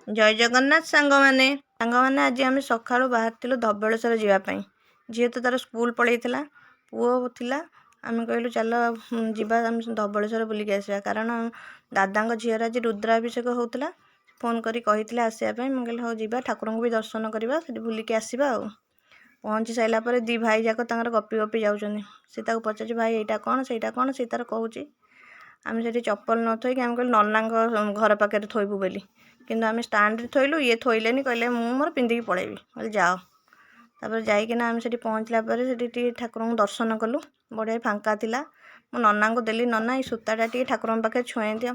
ଜୟ ଜଗନ୍ନାଥ ସାଙ୍ଗମାନେ ଆଜି ଆମେ ସକାଳୁ ବାହାରିଥିଲୁ ଧବଳେଶ୍ୱର ଯିବା ପାଇଁ। ଝିଅ ତ ତାର ସ୍କୁଲ ପଳେଇଥିଲା, ପୁଅ ଥିଲା। ଆମେ କହିଲୁ ଚାଲ ଯିବା ଆମେ ଧବଳେଶ୍ୱର ବୁଲିକି ଆସିବା, କାରଣ ଦାଦାଙ୍କ ଝିଅର ଆଜି ରୁଦ୍ରାଭିଷେକ ହେଉଥିଲା। ଫୋନ୍ କରି କହିଥିଲେ ଆସିବା ପାଇଁ। ମୁଁ କହିଲି ହଉ ଯିବା, ଠାକୁରଙ୍କୁ ବି ଦର୍ଶନ କରିବା, ସେଠି ବୁଲିକି ଆସିବା ଆଉ। ପହଞ୍ଚି ସାରିଲା ପରେ ଦି ଭାଇ ଯାକ ତାଙ୍କର ଗପି ଗପି ଯାଉଛନ୍ତି। ସେ ତାକୁ ପଚାରୁଛି ଭାଇ ଏଇଟା କ'ଣ ସେଇଟା କ'ଣ, ସେ ତାର କହୁଛି। ଆମେ ସେଠି ଚପଲ ନ ଥୋଇକି ଆମେ କହିଲୁ ନନାଙ୍କ ଘର ପାଖରେ ଥୋଇବୁ ବୋଲି, କିନ୍ତୁ ଆମେ ଷ୍ଟାଣ୍ଡରେ ଥୋଇଲୁ, ଇଏ ଥୋଇଲେନି, କହିଲେ ମୁଁ ମୋର ପିନ୍ଧିକି ପଳେଇବି। କହିଲେ ଯାଅ। ତାପରେ ଯାଇକିନା ଆମେ ସେଠି ପହଞ୍ଚିଲା ପରେ ସେଠି ଟିକେ ଠାକୁରଙ୍କୁ ଦର୍ଶନ କଲୁ। ବଢ଼ିଆ ଫାଙ୍କା ଥିଲା। ମୁଁ ନନାଙ୍କୁ ଦେଲି, ନନା ଏଇ ସୂତାଟା ଟିକେ ଠାକୁରଙ୍କ ପାଖରେ ଛୁଏଁ ଦିଅ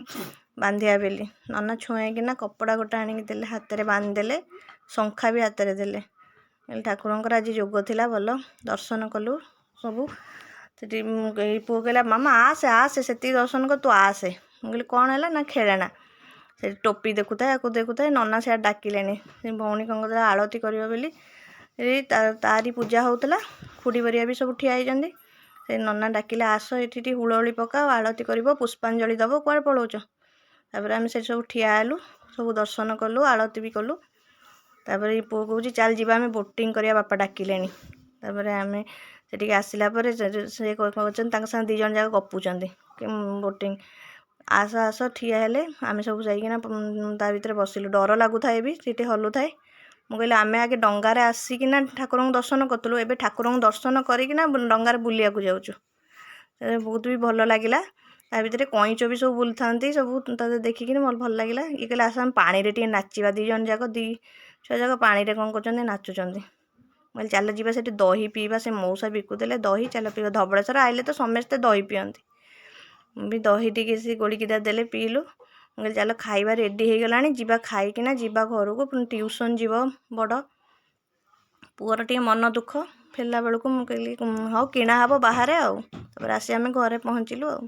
ବାନ୍ଧିବା ବେଲି। ନନା ଛୁଏଁକିନା କପଡ଼ା ଗୋଟେ ଆଣିକି ଦେଲେ, ହାତରେ ବାନ୍ଧିଦେଲେ, ଶଙ୍ଖା ବି ହାତରେ ଦେଲେ। କହିଲେ ଠାକୁରଙ୍କର ଆଜି ଯୋଗ ଥିଲା, ଭଲ ଦର୍ଶନ କଲୁ ସବୁ। ସେଠି ଏଇ ପୁଅ କହିଲା ମାମା ଆସେ ଆସେ, ସେତିକି ଦର୍ଶନ କର, ତୁ ଆସେ। ମୁଁ କହିଲି କ'ଣ ହେଲା ନା ଖେଳନା। ସେଠି ଟୋପି ଦେଖୁଥାଏ, ଆକୁ ଦେଖୁଥାଏ। ନନା ସିଆଡ଼େ ଡାକିଲେଣି, ସେ ଭଉଣୀ କ'ଣ କହୁଥିଲା ଆଳତୀ କରିବ ବୋଲି। ଏଇ ତାରି ପୂଜା ହେଉଥିଲା। ଖୁଡ଼ି ବରିଆ ବି ସବୁ ଠିଆ ହେଇଛନ୍ତି। ସେ ନନା ଡାକିଲେ ଆସ ଏଠି ଟିକେ ହୁଳହୁଳି ପକାଅ, ଆଳତୀ କରିବ, ପୁଷ୍ପାଞ୍ଜଳି ଦେବ, କୁଆଡ଼େ ପଳାଉଛ। ତାପରେ ଆମେ ସେଠି ସବୁ ଠିଆ ହେଲୁ, ସବୁ ଦର୍ଶନ କଲୁ, ଆଳତୀ ବି କଲୁ। ତାପରେ ଏଇ ପୁଅ କହୁଛି ଚାଲ ଯିବା, ଆମେ ବୋଟିଂ କରିବା, ବାପା ଡାକିଲେଣି। ତାପରେ ଆମେ ସେଠିକି ଆସିଲା ପରେ ସେ କହୁଛନ୍ତି, ତାଙ୍କ ସାଙ୍ଗେ 2 ଜଣ ଯାକ ଗପୁଛନ୍ତି କି ବୋଟିଂ ଆସ ଆସ ଠିଆ ହେଲେ। ଆମେ ସବୁ ଯାଇକିନା ତା ଭିତରେ ବସିଲୁ। ଡର ଲାଗୁଥାଏ ବି, ସେଠି ହଲୁଥାଏ। ମୁଁ କହିଲି ଆମେ ଆଗେ ଡଙ୍ଗାରେ ଆସିକିନା ଠାକୁରଙ୍କୁ ଦର୍ଶନ କରୁଥିଲୁ, ଏବେ ଠାକୁରଙ୍କୁ ଦର୍ଶନ କରିକିନା ଡଙ୍ଗାରେ ବୁଲିବାକୁ ଯାଉଛୁ। ବହୁତ ବି ଭଲ ଲାଗିଲା। ତା ଭିତରେ କଇଁଚ ବି ସବୁ ବୁଲୁଥାନ୍ତି, ସବୁ ତାদের ଦେଖିକିନି ଭଲ ଲାଗିଲା। ଇଏ କହିଲେ ଆସ ଆମେ ପାଣିରେ ଟିକେ ନାଚିବା। 2 ଜଣ ଯାକ 2 ଛୁଆ ଯାକ ପାଣିରେ କ'ଣ କରୁଛନ୍ତି, ନାଚୁଛନ୍ତି। ମୁଁ କହିଲି ଚାଲ ଯିବା ସେଠି ଦହି ପିଇବା, ସେ ମଉସା ବିକୁଥିଲେ ଦହି, ଚାଲ ପିଇବା। ଧବଳେଶ୍ୱର ଆଇଲେ ତ ସମସ୍ତେ ଦହି ପିଅନ୍ତି। ବି ଦହି ଟିକେ ସେ ଗୋଳିକି ଦେଲେ, ପିଇଲୁ। ମୁଁ କହିଲି ଚାଲ ଖାଇବା ରେଡ଼ି ହେଇଗଲାଣି, ଯିବା ଖାଇକିନା ଯିବା ଘରକୁ। ପୁଣି ଟ୍ୟୁସନ୍ ଯିବ ବଡ଼ ପୁଅର, ଟିକେ ମନ ଦୁଃଖ। ଫେରିଲା ବେଳକୁ ମୁଁ କହିଲି ହଉ କିଣା ହେବ ବାହାରେ ଆଉ। ତାପରେ ଆସି ଆମେ ଘରେ ପହଞ୍ଚିଲୁ ଆଉ।